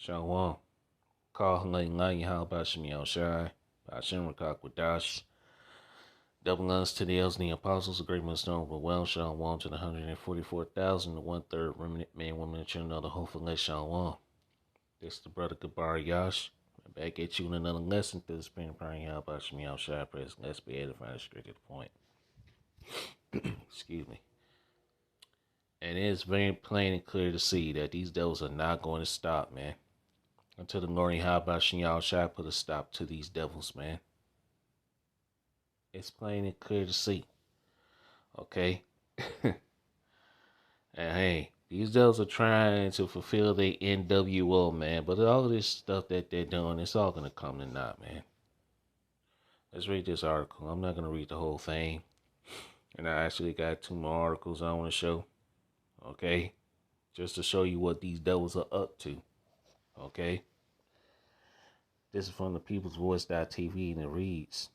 Shalom. Call Halay Yahawashi Bahasham Quadash. Double honors to the elders and the apostles, the great most honorable well, Shalom to the 144,000, the 1/3 remnant men, women, and children of the whole flesh, Shalom. This is the brother Gabar Yash. I'm back at you in another lesson through the spring of prayer, Yahawashi Shai, press. Let's be edified, straight to the point. Excuse me. And it is very plain and clear to see that these devils are not going to stop, man. Until the Lord Yahawashi Shai put a stop to these devils, man. It's plain and clear to see. Okay? And hey, these devils are trying to fulfill their N.W.O, man. But all this stuff that they're doing, it's all going to come to naught, man. Let's read this article. I'm not going to read the whole thing. And I actually got 2 more articles I want to show. Okay? Just to show you what these devils are up to. Okay? This is from the People's Voice.tv, and it reads,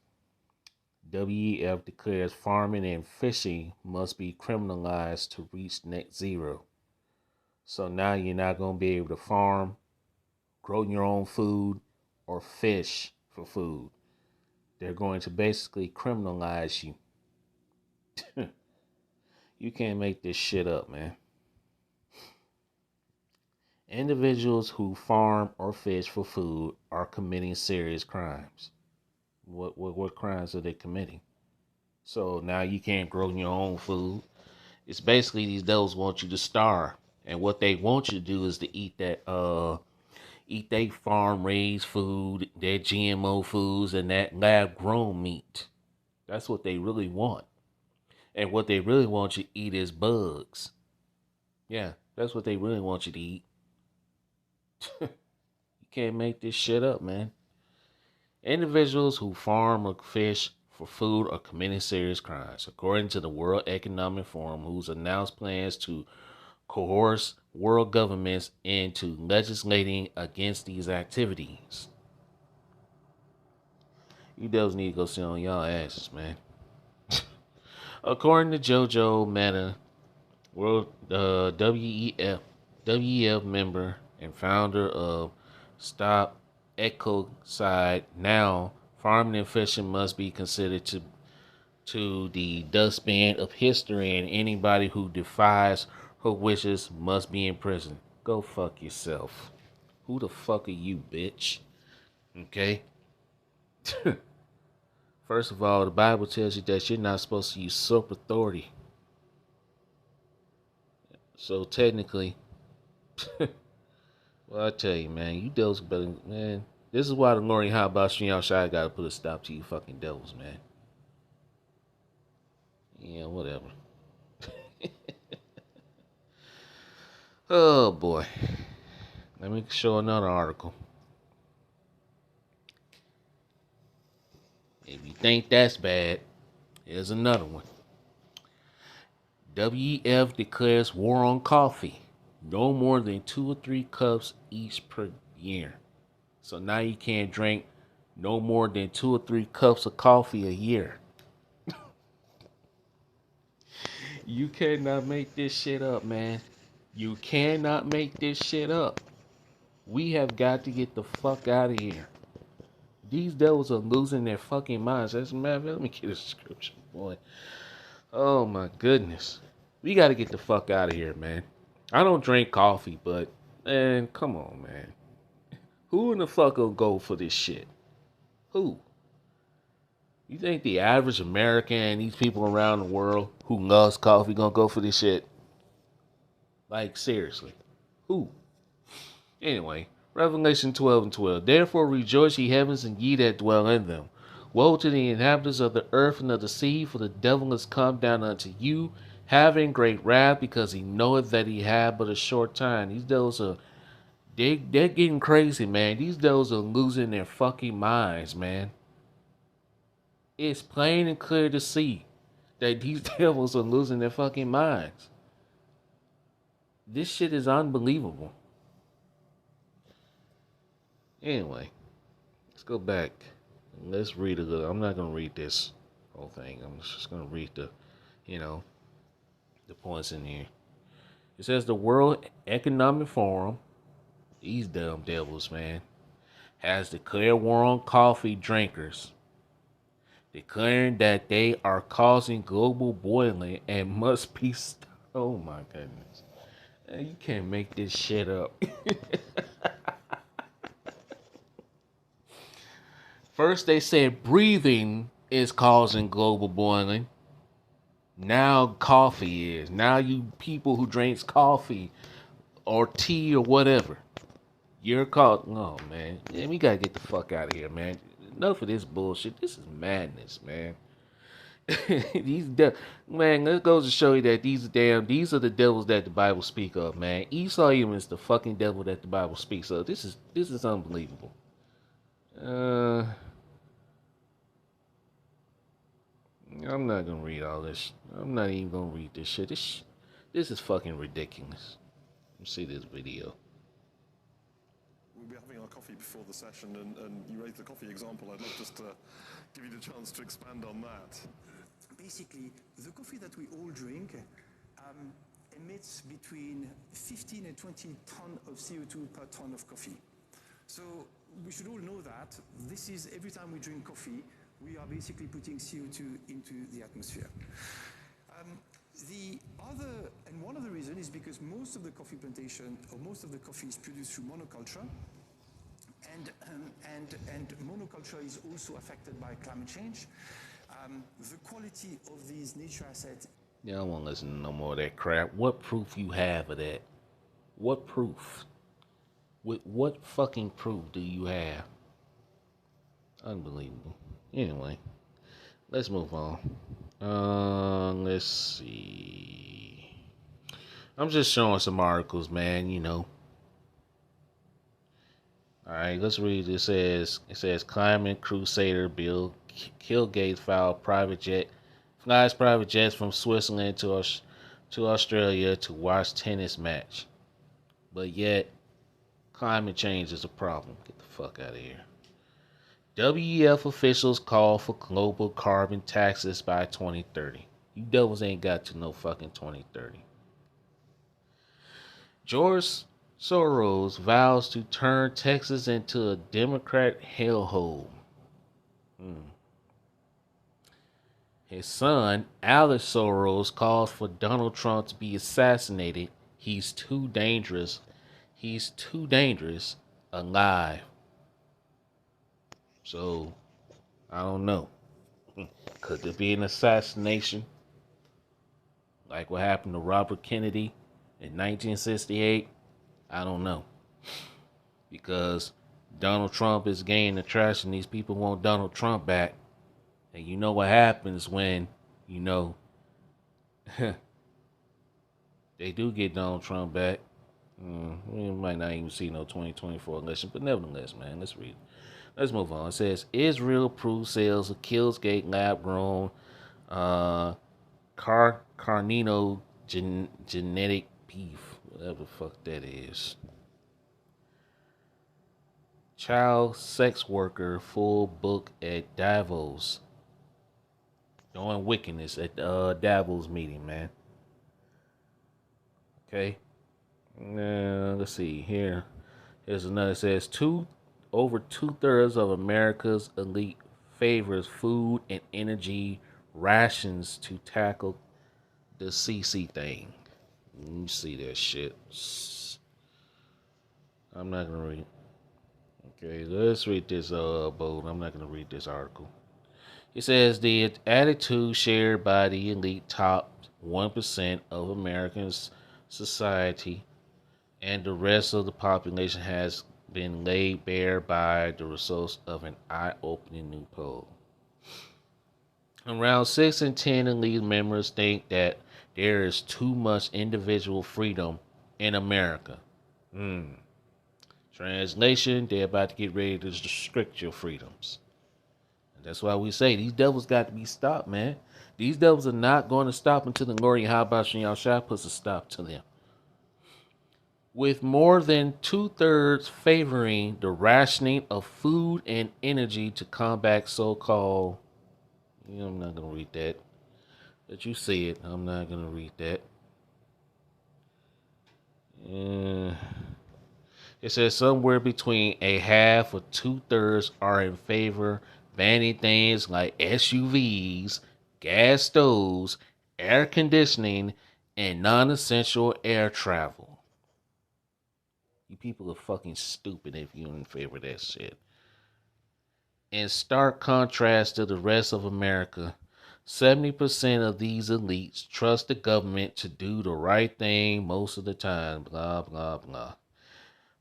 WEF declares farming and fishing must be criminalized to reach net zero. So now you're not going to be able to farm, grow your own food, or fish for food. They're going to basically criminalize you. You can't make this shit up, man. Individuals who farm or fish for food are committing serious crimes. What crimes are they committing? So now you can't grow your own food. It's basically these devils want you to starve. And what they want you to do is to eat their farm raised food, their GMO foods, and that lab grown meat. That's what they really want. And what they really want you to eat is bugs. Yeah, that's what they really want you to eat. You can't make this shit up, man. Individuals who farm or fish for food are committing serious crimes, according to the World Economic Forum, who's announced plans to coerce world governments into legislating against these activities. You devils need to go sit on y'all asses, man. According to JoJo Meta, World WEF member and founder of Stop Ecocide, now farming and fishing must be considered to the dustbin of history, and anybody who defies her wishes must be in prison. Go fuck yourself. Who the fuck are you, bitch? Okay? First of all, the Bible tells you that you're not supposed to usurp authority. So technically, well, I tell you, man, you devils better, man. This is why the Lord Yahawashi Shai got to put a stop to you fucking devils, man. Yeah, whatever. Oh boy. Let me show another article. If you think that's bad, here's another one. WEF declares war on coffee. No more than 2 or 3 cups each per year. So now you can't drink no more than 2 or 3 cups of coffee a year. You cannot make this shit up, man. You cannot make this shit up. We have got to get the fuck out of here. These devils are losing their fucking minds. That's man. Let me get a description, boy. Oh my goodness. We got to get the fuck out of here, man. I don't drink coffee, but man, come on, man. Who in the fuck will go for this shit? Who? You think the average American and these people around the world who loves coffee gonna go for this shit? Like, seriously. Who? Anyway, Revelation 12:12. Therefore rejoice, ye heavens, and ye that dwell in them. Woe to the inhabitants of the earth and of the sea, for the devil is come down unto you, having great wrath, because he knoweth that he had but a short time. These devils are, they're getting crazy, man. These devils are losing their fucking minds, man. It's plain and clear to see that these devils are losing their fucking minds. This shit is unbelievable. Anyway, let's go back. Let's read a little. I'm not going to read this whole thing. I'm just going to read the points in here. It says the World Economic Forum These dumb devils, man, has declared war on coffee drinkers, declaring that they are causing global boiling and must be stopped. Oh my goodness. You can't make this shit up. First, they said breathing is causing global boiling. Now, coffee is. Now, you people who drinks coffee or tea or whatever, you're called. Oh, man. Yeah, we gotta get the fuck out of here, man. Enough of this bullshit. This is madness, man. Man, that goes to show you that these are the devils that the Bible speak of, man. Esau even is the fucking devil that the Bible speaks of. This is unbelievable. Uh, I'm not gonna read all this. I'm not even gonna read this shit. This is fucking ridiculous. Let's see this video. We'll be having our coffee before the session, and you raised the coffee example. I'd love just to give you the chance to expand on that. Basically, the coffee that we all drink emits between 15 and 20 tons of CO2 per ton of coffee. So we should all know that this is every time we drink coffee, we are basically putting CO2 into the atmosphere. One of the reasons is because most of the coffee plantation, or most of the coffee is produced through monoculture, and monoculture is also affected by climate change. The quality of these nature assets. Yeah, I don't want to listen to no more of that crap. What proof you have of that? What proof? What fucking proof do you have? Unbelievable. Anyway, let's move on. Let's see. I'm just showing some articles, man. You know. All right, let's read. It says climate crusader Bill Kilgates flies private jets from Switzerland to Australia to watch tennis match, but yet climate change is a problem. Get the fuck out of here. WEF officials call for global carbon taxes by 2030. You devils ain't got to no fucking 2030. George Soros vows to turn Texas into a Democrat hellhole. His son, Alex Soros, calls for Donald Trump to be assassinated. He's too dangerous. He's too dangerous alive. So, I don't know. Could there be an assassination? Like what happened to Robert Kennedy in 1968? I don't know. Because Donald Trump is gaining attraction. These people want Donald Trump back. And you know what happens when, you know, they do get Donald Trump back. We might not even see no 2024 election. But nevertheless, man, let's read. Let's move on. It says, Israel approves sales of Killsgate lab-grown Carnino genetic beef. Whatever the fuck that is. Child sex worker full book at Davos. Doing wickedness at the Davos meeting, man. Okay. Let's see here. Here's another. It says over 2/3 of America's elite favors food and energy rations to tackle the CC thing. You see that shit. I'm not gonna read. Okay, let's read this bold. I'm not gonna read this article. It says the attitude shared by the elite top 1% of American society and the rest of the population has been laid bare by the results of an eye-opening new poll. Around 6 in 10 elite members think that there is too much individual freedom in America. Translation, they're about to get ready to restrict your freedoms. That's why we say these devils got to be stopped, man. These devils are not going to stop until the Lord Yahawashi puts a stop to them. With more than 2/3 favoring the rationing of food and energy to combat so-called, I'm not going to read that. But you see it. I'm not going to read that. It says somewhere between a half or 2/3 are in favor banning things like SUVs, gas stoves, air conditioning, and non-essential air travel. You people are fucking stupid if you're in favor of that shit. In stark contrast to the rest of America, 70% of these elites trust the government to do the right thing most of the time, blah, blah, blah.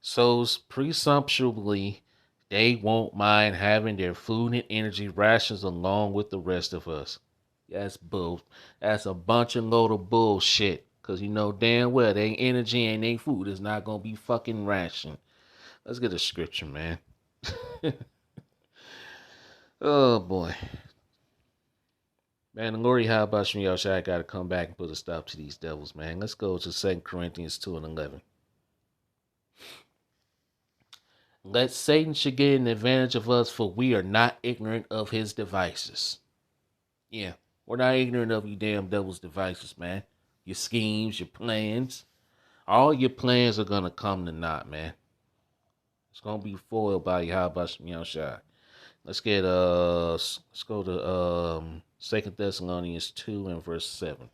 So, presumptuously, they won't mind having their food and energy rations along with the rest of us. That's bull. That's a bunch of load of bullshit. Because you know damn well their energy and their food is not going to be fucking rationed. Let's get a scripture, man. Oh, boy. Man, the Lord Yahawashi got to come back and put a stop to these devils, man. Let's go to 2 Corinthians 2 and 11. Let Satan should get an advantage of us, for we are not ignorant of his devices. Yeah, we're not ignorant of you damn devil's devices, man. Your schemes, your plans. All your plans are going to come to naught, man. It's going to be foiled by Yahawashi. Let's go to 2 Thessalonians 2 and verse 7.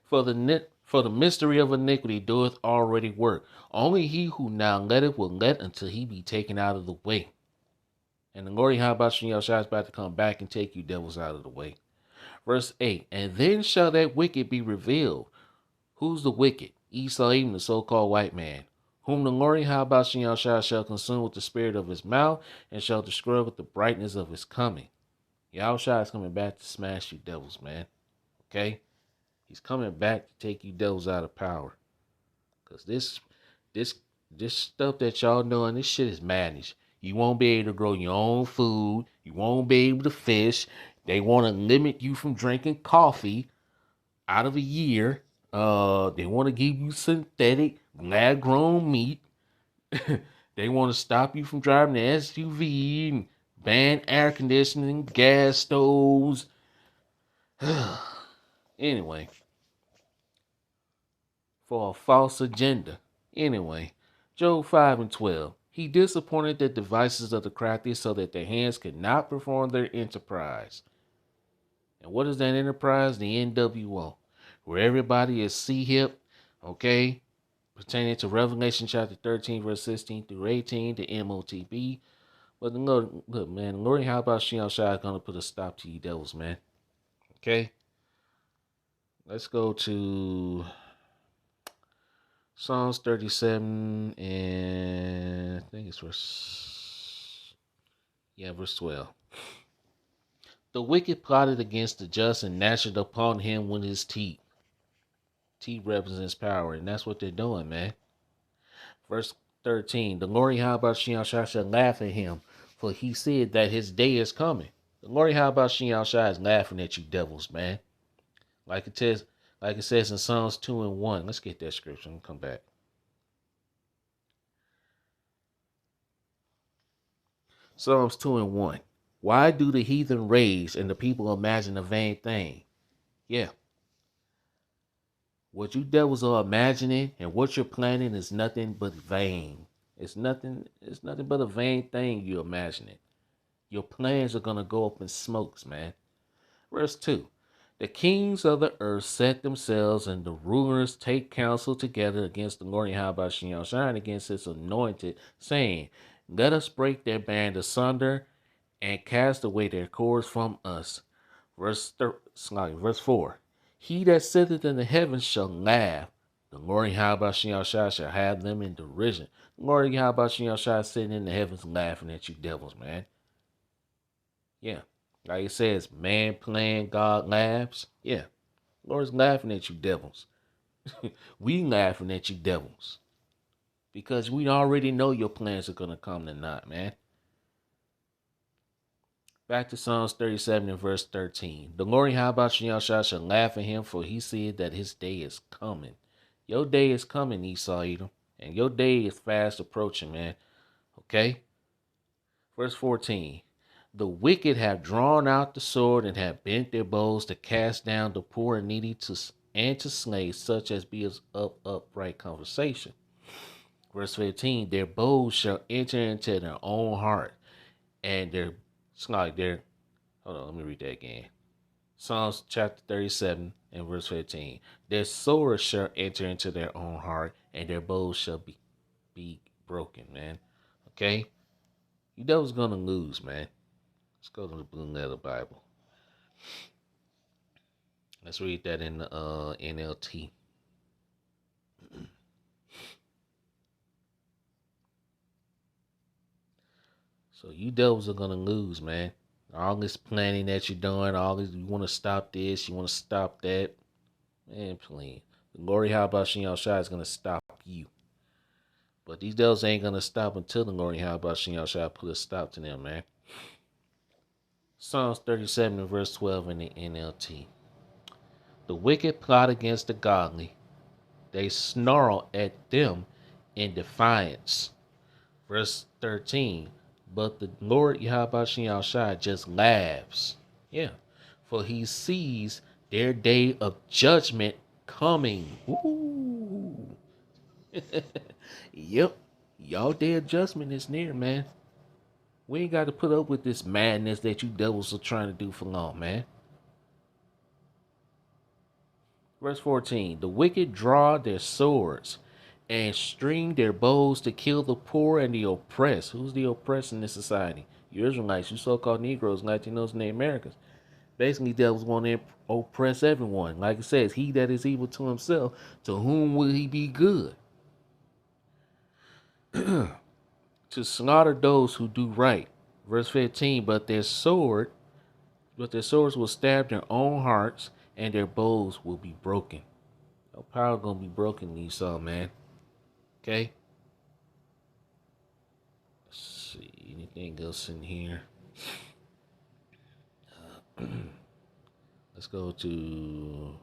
For the mystery of iniquity doeth already work. Only he who now letteth will let until he be taken out of the way. And the Lord Yahawashi is about to come back and take you devils out of the way. Verse 8. And then shall that wicked be revealed. Who's the wicked? Esau, even the so-called white man, whom the Lord Yahawashi shall consume with the spirit of his mouth and shall destroy with the brightness of his coming. Yahawashi is coming back to smash you devils, man. Okay? He's coming back to take you devils out of power. Because this stuff that y'all doing, this shit is madness. You won't be able to grow your own food. You won't be able to fish. They want to limit you from drinking coffee out of a year. They want to give you synthetic, lab-grown meat. They want to stop you from driving the SUV and ban air conditioning, gas stoves. Anyway, for a false agenda. Anyway, Job 5 and 12. He disappointed the devices of the crafty so that their hands could not perform their enterprise. And what is that enterprise? The N.W.O, where everybody is C-hip, okay? Pertaining to Revelation chapter 13, verse 16 through 18, the MOTB. But the Lord, look, man, the Lord, how about Shion Shai is going to put a stop to you devils, man? Okay? Let's go to Psalms 37 and I think it's verse 12. The wicked plotted against the just and gnashed upon him with his teeth. Teeth represents power, and that's what they're doing, man. Verse 13. The Lord Yahawashi shall laugh at him, for he said that his day is coming. The Lord Yahawashi is laughing at you devils, man. Like it says in Psalms 2 and 1. Let's get that scripture and come back. Psalms 2 and 1. Why do the heathen rage and the people imagine a vain thing? Yeah. What you devils are imagining and what you're planning is nothing but vain. It's nothing but a vain thing you're imagining. Your plans are gonna go up in smokes, man. Verse 2. The kings of the earth set themselves and the rulers take counsel together against the Lord Yahawashi and against his anointed, saying, let us break their band asunder and cast away their cords from us. Verse 4. He that sitteth in the heavens shall laugh. The Lord Yahawashi shall have them in derision. The Lord Yahawashi sitting in the heavens laughing at you devils, man. Yeah. Like it says, man playing, God laughs. Yeah. Lord's laughing at you devils. We laughing at you devils. Because we already know your plans are going to come to naught, man. Back to Psalms 37 and verse 13. The Lord Yahawashi shall laugh at him, for he said that his day is coming. Your day is coming, Esau Edom. And your day is fast approaching, man. Okay? Verse 14. The wicked have drawn out the sword and have bent their bows to cast down the poor and needy and to slay such as be of upright conversation. Verse 15, their bows shall enter into their own heart, and it's not like hold on, let me read that again. Psalms chapter 37 and verse 15. Their swords shall enter into their own heart, and their bows shall be broken, man. Okay? You know what's gonna lose, man. Let's go to the Blue Letter Bible. Let's read that in the NLT. So you devils are gonna lose, man. All this planning that you're doing, all this, you want to stop this, you want to stop that, man. Please, the glory Yahawashi is gonna stop you, but these devils ain't gonna stop until the glory Yahawashi put a stop to them, man. Psalms 37 and verse 12 in the NLT. The wicked plot against the godly; they snarl at them in defiance. Verse 13, but the Lord Yahawashi just laughs. Yeah, for he sees their day of judgment coming. Ooh. Yep, y'all day of judgment is near, man. We ain't got to put up with this madness that you devils are trying to do for long, man. Verse 14, the wicked draw their swords and string their bows to kill the poor and the oppressed. Who's the oppressed in this society? You Israelites, you so-called Negroes, Latinos, and the Americans. Basically, devils want to oppress everyone. Like it says, he that is evil to himself, to whom will he be good? To slaughter those who do right. Verse 15, but their swords will stab their own hearts, and their bows will be broken. Your power gonna be broken, Esau, man. Okay? Let's see, anything else in here? Let's go to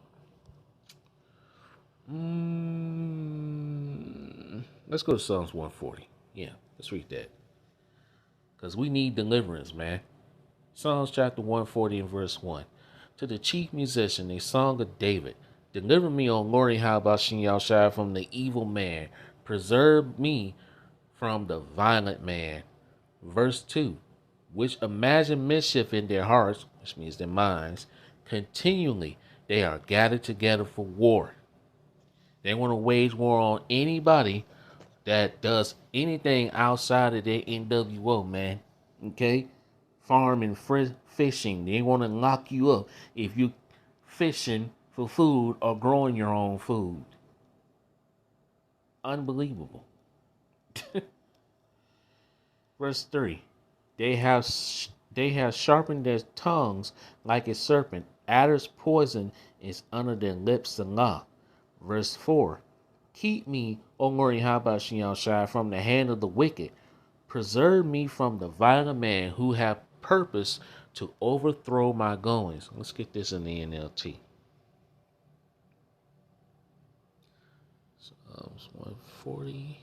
let's go to Psalms 140. Yeah, let's read that. Because we need deliverance, man. Psalms chapter 140 and verse 1. To the chief musician, a song of David. Deliver me, O Lord, Yahawashi, from the evil man. Preserve me from the violent man. Verse 2. Which imagine mischief in their hearts, which means their minds, continually they are gathered together for war. They want to wage war on anybody that does anything outside of their N.W.O, man. Okay? Farming, fishing. They want to lock you up if you fishing for food or growing your own food. Unbelievable. Verse 3. They have sharpened their tongues like a serpent. Adder's poison is under their lips, Salah. Verse 4. Keep me, O Lord Yahawashi, from the hand of the wicked. Preserve me from the violent man who have purpose to overthrow my goings. Let's get this in the NLT. Psalms 140.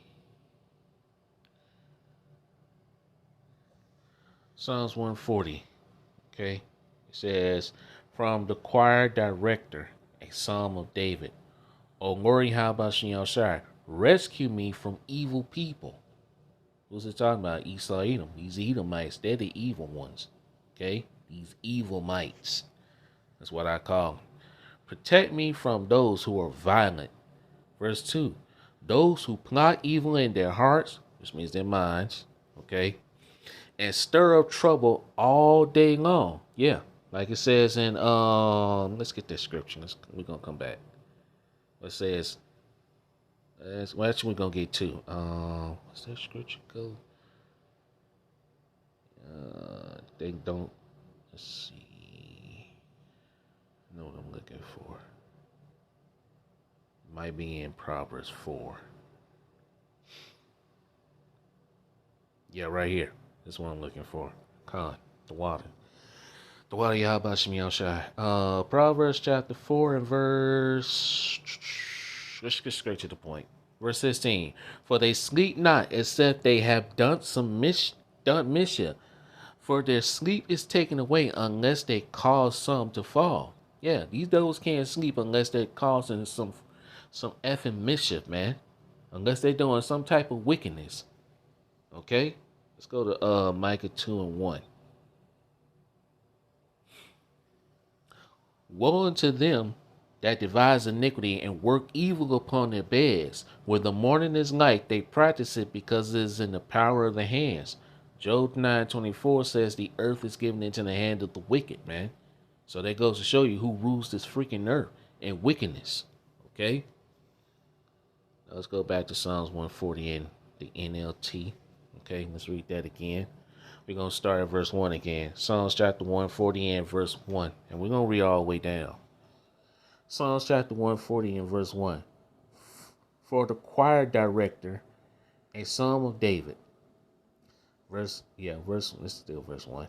Psalms 140. Okay. It says, from the choir director, a psalm of David. O Lord Yahawashi, rescue me from evil people. Who's it talking about? Esau, Edom. These Edomites, they're the evil ones. Okay? These evil mites. That's what I call them. Protect me from those who are violent. Verse 2. Those who plot evil in their hearts, which means their minds, okay, and stir up trouble all day long. Yeah. Like it says in let's get this scripture. We're gonna come back. It says well, actually, we're gonna get two. What's that scripture go? They don't. Let's see. I know what I'm looking for. Might be in Proverbs 4. Yeah, right here. That's what I'm looking for. The water. The water Yahawashi. Proverbs chapter 4 and verse. Let's get straight to the point. Verse 16. For they sleep not, except they have done mischief. For their sleep is taken away unless they cause some to fall. Yeah, these devils can't sleep unless they're causing some effing mischief, man. unless they're doing some type of wickedness. Okay? Let's go to Micah 2:1. Woe unto them that devise iniquity and work evil upon their beds. Where the morning is light, they practice it because it is in the power of the hands. Job 9:24 says the earth is given into the hand of the wicked, man. So that goes to show you who rules this freaking earth and wickedness. Okay? Now let's go back to Psalms 140 in the NLT. Okay, let's read that again. We're going to start at verse 1 again. Psalms chapter 140 and verse 1. And we're going to read all the way down. Psalms chapter 140 and verse 1. For the choir director, a psalm of David. It's still verse 1.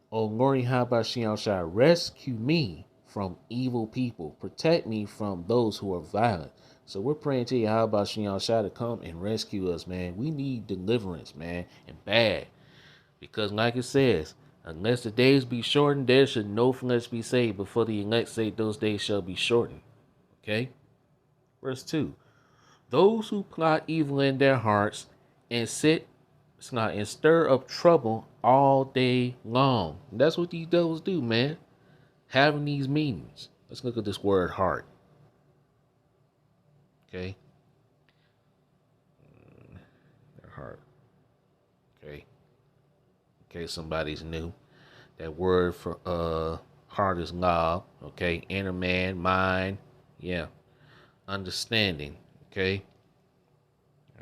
O Lord Yahawashi shall rescue me from evil people. Protect me from those who are violent. So we're praying to Yahawashi to come and rescue us, man. We need deliverance, man, and bad. Because like it says, unless the days be shortened, there should no flesh be saved. Before the elect say those days shall be shortened. Okay? Verse 2. Those who plot evil in their hearts and and stir up trouble all day long. And that's what these devils do, man. Having these meetings. Let's look at this word heart. Okay? Their heart. Okay? In case somebody's new. That word for heart is lab. Okay? Inner man, mind. Yeah. Understanding. Okay?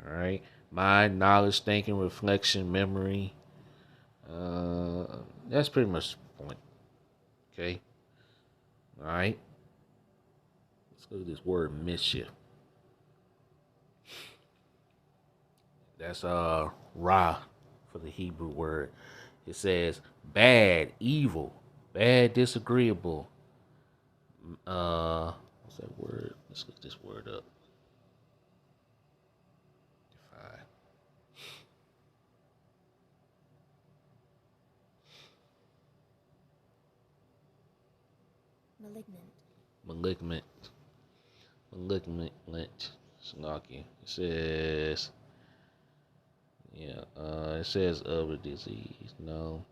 Alright? Mind, knowledge, thinking, reflection, memory. That's pretty much the point. Okay? Alright? Let's look at this word mischief. That's ra for the Hebrew word. It says bad, evil, bad, disagreeable. What's that word? Let's look this word up. Define. Malignant. Snarky. It says, it says of a disease. No.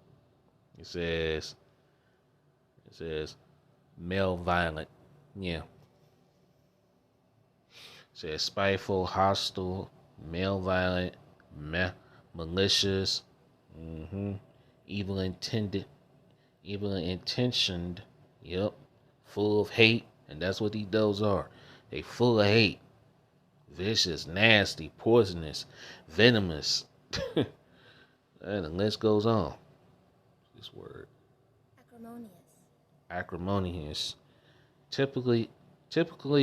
It says male violent. Yeah. It says spiteful, hostile, male violent, malicious, evil intentioned. Yep. Full of hate, and that's what these dogs are. They full of hate. Vicious, nasty, poisonous, venomous. And the list goes on. This word. Acrimonious. Typically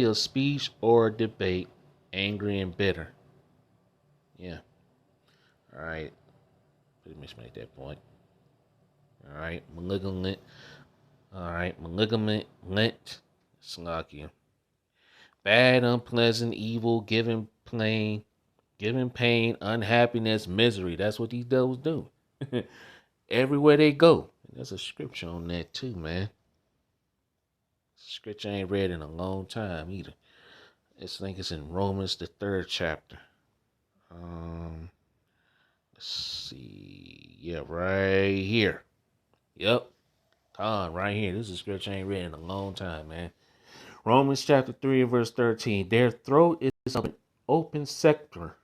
a speech or a debate, angry and bitter. Yeah. All right. Pretty much make that point. All right. Malignant. All right. Malignant. Slocky. Bad, unpleasant, evil, giving pain, unhappiness, misery. That's what these devils do. Everywhere they go. There's a scripture on that too, man. Scripture I ain't read in a long time either. I think it's in Romans, the 3rd chapter. Let's see. Yeah, right here. Yep. Right here. This is a scripture I ain't read in a long time, man. Romans chapter 3 and verse 13. Their throat is an open sepulchre.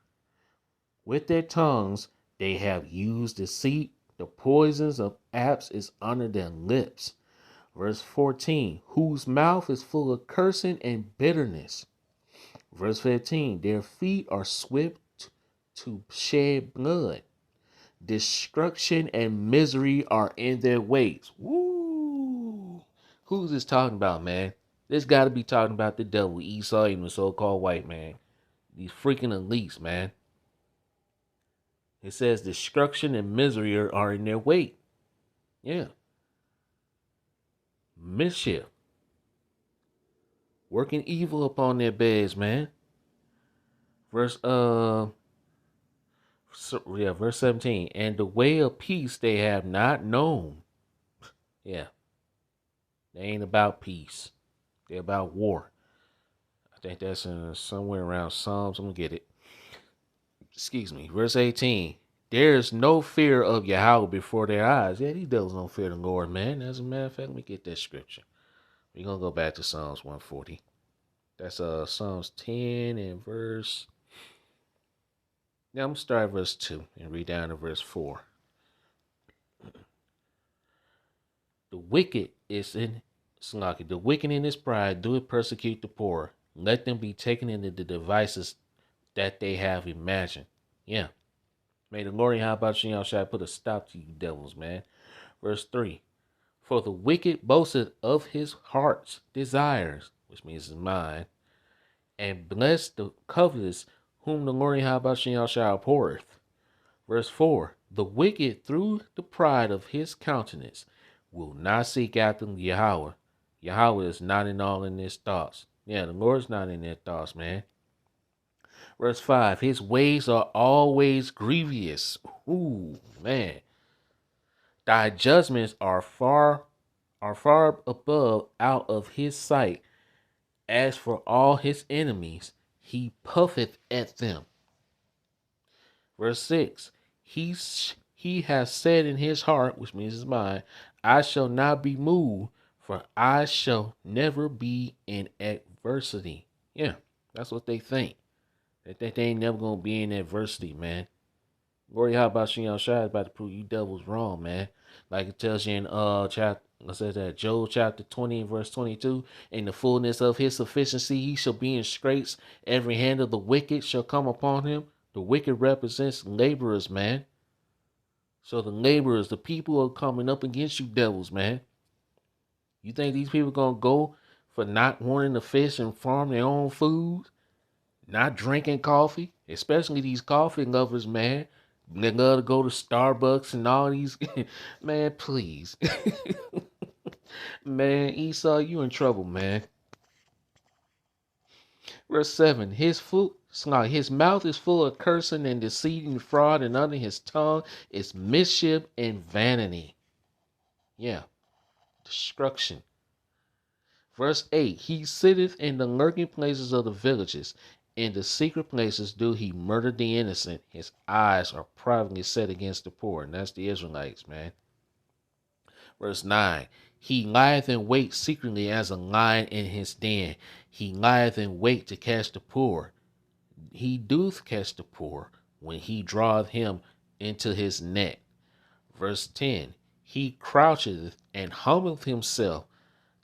With their tongues they have used deceit. The poisons of apes is under their lips. Verse 14. Whose mouth is full of cursing and bitterness. Verse 15. Their feet are swift to shed blood. Destruction and misery are in their ways. Woo! Who's this talking about, man? This got to be talking about the devil, Esau, and the so-called white man. These freaking elites, man. It says destruction and misery are in their way. Yeah. Mischief. Working evil upon their beds, man. Verse 17. And the way of peace they have not known. Yeah. They ain't about peace. They're about war. I think that's in somewhere around Psalms. I'm going to get it. excuse me, verse 18. There is no fear of Yahawah before their eyes. Yeah, these devils don't fear the Lord, man. As a matter of fact, let me get that scripture. We're gonna go back to Psalms 140. That's Psalms 10 and verse. Now I'm gonna start at verse 2 and read down to verse 4. The wicked is in Slocky. The wicked in his pride do it persecute the poor. Let them be taken into the devices that they have imagined. Yeah. May the Lord, how about you, shall put a stop to you devils, man. Verse 3. For the wicked boasted of his heart's desires, which means his mind, and bless the covetous, whom the Lord, how about you, shall abhorreth. Verse 4. The wicked through the pride of his countenance will not seek after Yahawah. Yahawah is not in all in his thoughts. Yeah, the Lord's not in their thoughts, man. Verse 5. His ways are always grievous. Ooh, man. Thy judgments are far above out of his sight. As for all his enemies, he puffeth at them. Verse 6. He has said in his heart, which means his mind, I shall not be moved, for I shall never be in adversity. Yeah, that's what they think. They think they ain't never gonna be in adversity, man. Glory, how about you, Shai is about to prove you devils wrong, man. Like it tells you in chapter, let's say that Job chapter 20 and verse 22. In the fullness of his sufficiency, he shall be in straits. Every hand of the wicked shall come upon him. The wicked represents laborers, man. So the laborers, the people are coming up against you devils, man. You think these people gonna go for not wanting to fish and farm their own food? Not drinking coffee? Especially these coffee lovers, man. They love to go to Starbucks and all these. Man, please. Man, Esau, you in trouble, man. Verse 7. His mouth is full of cursing and deceit and fraud, and under his tongue is mischief and vanity. Yeah, destruction. Verse 8. He sitteth in the lurking places of the villages. In the secret places do he murder the innocent. His eyes are privately set against the poor. And that's the Israelites, man. Verse 9. He lieth in wait secretly as a lion in his den. He lieth in wait to catch the poor. He doth catch the poor when he draweth him into his net. Verse 10. He croucheth and humbleth himself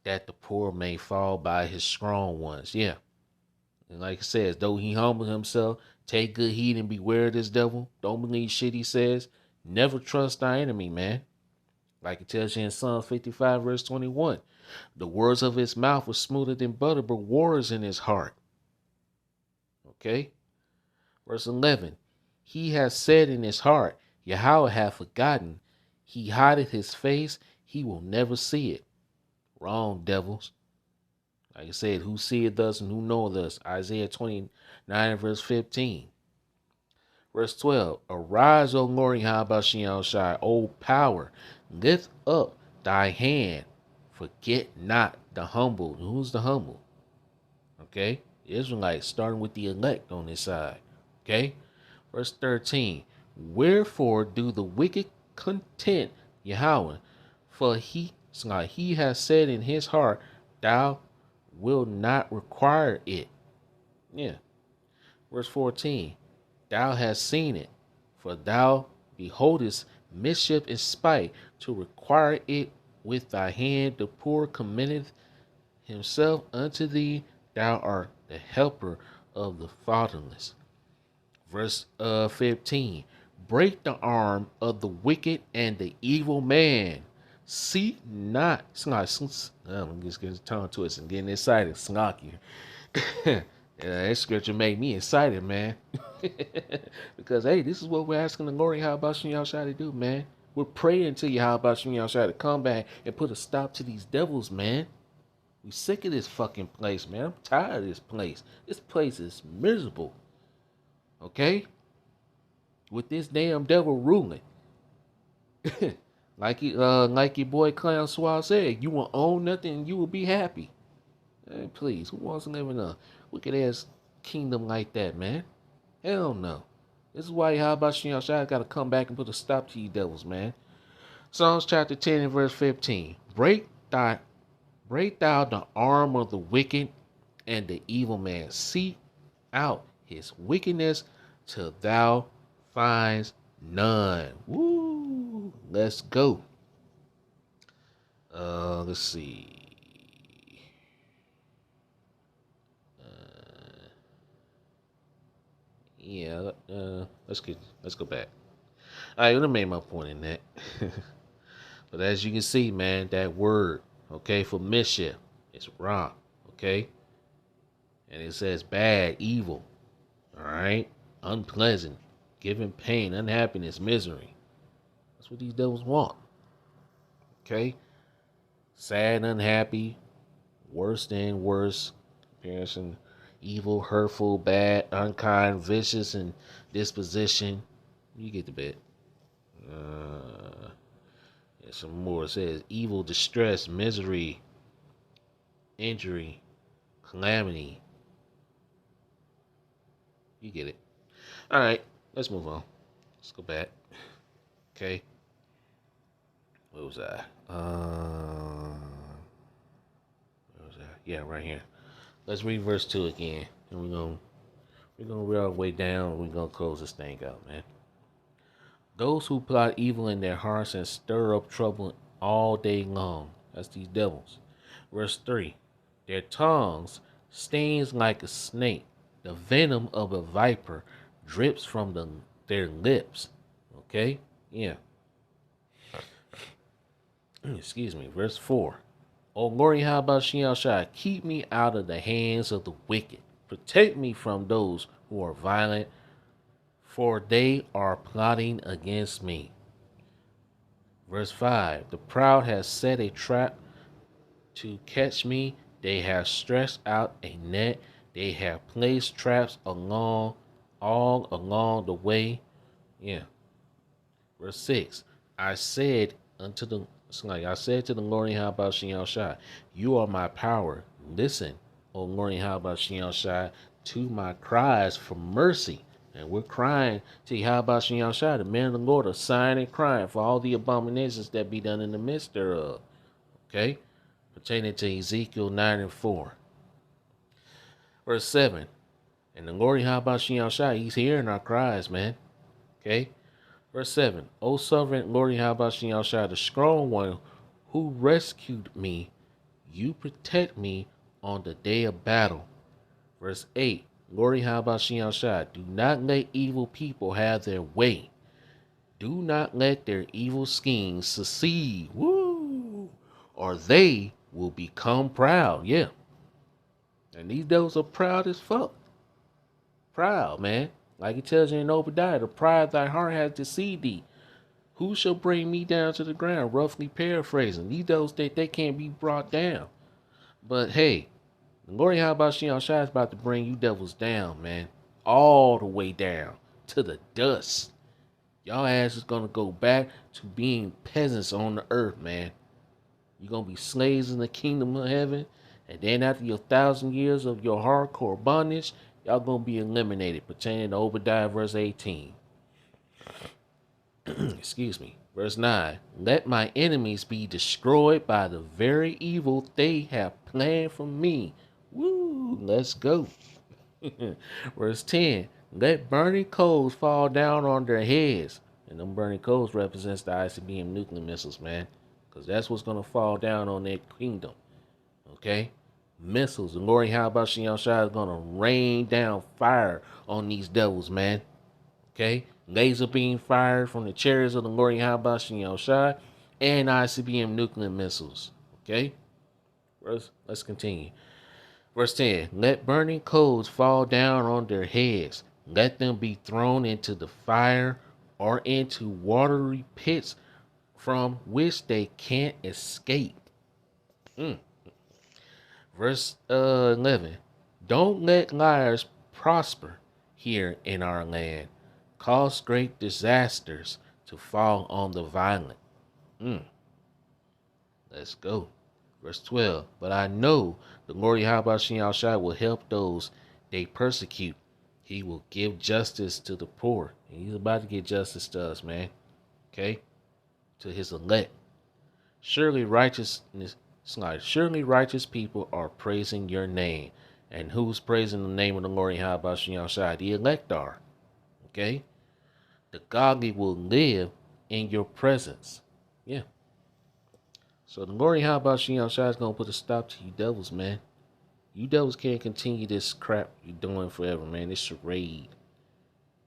that the poor may fall by his strong ones. Yeah. And like it says, though he humble himself, take good heed and beware of this devil. Don't believe shit he says. Never trust thy enemy, man. Like it tells you in Psalm 55, verse 21. The words of his mouth were smoother than butter, but war is in his heart. Okay? Verse 11. He has said in his heart, Yahawah hath forgotten. He hideth his face, he will never see it. Wrong, devils. Like I said, who seeth us and who knoweth us? Isaiah 29 verse 15. Verse 12. Arise, O Lord, Yahawashi, Shai, O power. Lift up thy hand. Forget not the humble. Who's the humble? Okay. The Israelites starting with the elect on this side. Okay. Verse 13. Wherefore do the wicked content Yahawah? For he has said in his heart, thou will not require it. Yeah. Verse 14. Thou hast seen it, for thou beholdest mischief and spite to require it with thy hand. The poor committeth himself unto thee. Thou art the helper of the fatherless. Verse 15. Break the arm of the wicked and the evil man. See not. I'm just getting tongue twisted and getting excited. Slocky. That scripture made me excited, man. Because, hey, this is what we're asking the Lord, how about y'all try to do, man? We're praying to you, how about y'all try to come back and put a stop to these devils, man. We sick of this fucking place, man. I'm tired of this place. This place is miserable. Okay? With this damn devil ruling. like your boy Clown Swab said, you will own nothing and you will be happy. Hey, please, who wants to live in a wicked ass kingdom like that, man? Hell no. This is why Yahawashi got to come back and put a stop to you devils, man. Psalms chapter 10 and verse 15. Break thou the arm of the wicked and the evil man. Seek out his wickedness till thou finds none. Woo! Let's go. Let's see. Yeah. Let's go back. I would have made my point in that. But as you can see, man, that word, okay, for mischief, it's wrong, okay? And it says bad, evil, all right? Unpleasant, giving pain, unhappiness, misery. That's what these devils want, okay? Sad, unhappy, worse than worse, comparison, evil, hurtful, bad, unkind, vicious, and disposition. You get the bit. And some more. It says evil, distress, misery, injury, calamity. You get it. All right, let's move on. Let's go back. Okay. Where was I? Where was I? Yeah, right here. Let's read verse 2 again. And we're gonna read our way down. We're gonna close this thing out, man. Those who plot evil in their hearts and stir up trouble all day long. That's these devils. Verse 3. Their tongues stings like a snake. The venom of a viper drips from their lips. Okay? Yeah. Excuse me. Verse 4. O Lord, how about Shai? Keep me out of the hands of the wicked. Protect me from those who are violent, for they are plotting against me. Verse 5. The proud has set a trap to catch me. They have stretched out a net. They have placed traps all along the way. Yeah. Verse 6. I said to the Lord, how about Shai? You are my power. Listen, O Lord, how about Shai, to my cries for mercy. And we're crying to Yahawashi, the men of the Lord, are sighing and crying for all the abominations that be done in the midst thereof. Okay? Pertaining to Ezekiel 9 and 4. Verse 7. And the Lord Yahawashi, he's hearing our cries, man. Okay? Verse 7. O sovereign Lord Yahawashi, the strong one who rescued me, you protect me on the day of battle. Verse 8. Lord Yahawashi, do not let evil people have their way. Do not let their evil schemes succeed. Woo! Or they will become proud. Yeah. And these devils are proud as fuck. Proud, man. Like it tells you in Obadiah, the pride of thy heart has deceived thee. Who shall bring me down to the ground? Roughly paraphrasing. These devils think they can't be brought down. But hey, the Lord Yahawashi is about to bring you devils down, man. All the way down to the dust. Y'all ass is gonna go back to being peasants on the earth, man. You're gonna be slaves in the kingdom of heaven. And then after your 1,000 years of your hardcore bondage, y'all gonna be eliminated, pertaining to Obadiah verse 18. Excuse me. Verse 9. Let my enemies be destroyed by the very evil they have planned for me. Woo, let's go. Verse 10. Let burning coals fall down on their heads. And them burning coals represents the ICBM nuclear missiles, man. Because that's what's going to fall down on their kingdom. Okay? Missiles. The Lord Yahawashi is going to rain down fire on these devils, man. Okay? Laser beam fired from the chariots of the Lord Yahawashi and ICBM nuclear missiles. Okay? Let's continue. Verse 10. Let burning coals fall down on their heads. Let them be thrown into the fire or into watery pits from which they can't escape. Verse 11. Don't let liars prosper here in our land. Cause great disasters to fall on the violent. Let's go. Verse 12. But I know the Lord Yahawashi will help those they persecute. He will give justice to the poor. And he's about to get justice to us, man. Okay? To his elect. Surely surely righteous people are praising your name. And who's praising the name of the Lord Yahawashi? The elect are. Okay? The godly will live in your presence. Yeah. So the Lord Yahawashi is gonna put a stop to you devils, man. You devils can't continue this crap you're doing forever, man. This charade.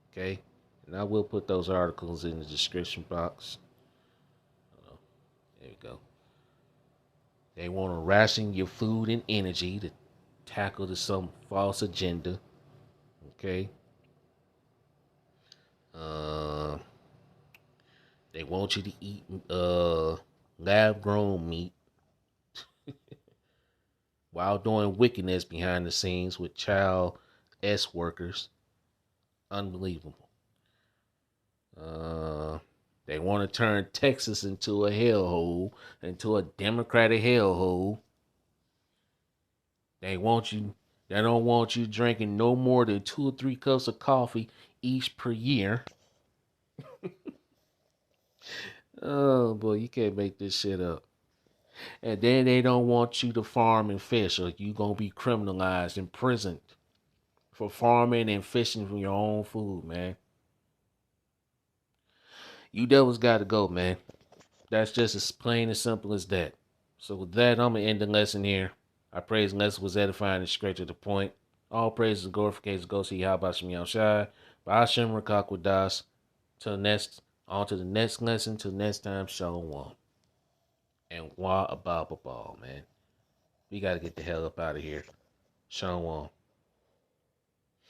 Okay? And I will put those articles in the description box. There we go. They want to ration your food and energy to tackle some false agenda. Okay? Uh, they want you to eat lab grown meat while doing wickedness behind the scenes with child S workers. Unbelievable. They want to turn Texas into a hellhole, into a Democratic hellhole. They don't want you drinking no more than 2 or 3 cups of coffee each per year. Oh boy, you can't make this shit up. And then they don't want you to farm and fish, or you gonna be criminalized, imprisoned for farming and fishing from your own food, man. You devils gotta go, man. That's just as plain and simple as that. So with that, I'm gonna end the lesson here. I praise the lesson was edifying and straight to the point. All praises and glorifications go to Bahasham Yahawashi. Bahasham Rakakwadas. On to the next lesson, till next time, Shalom. And wah about ball, man. We gotta get the hell up out of here. Shalom.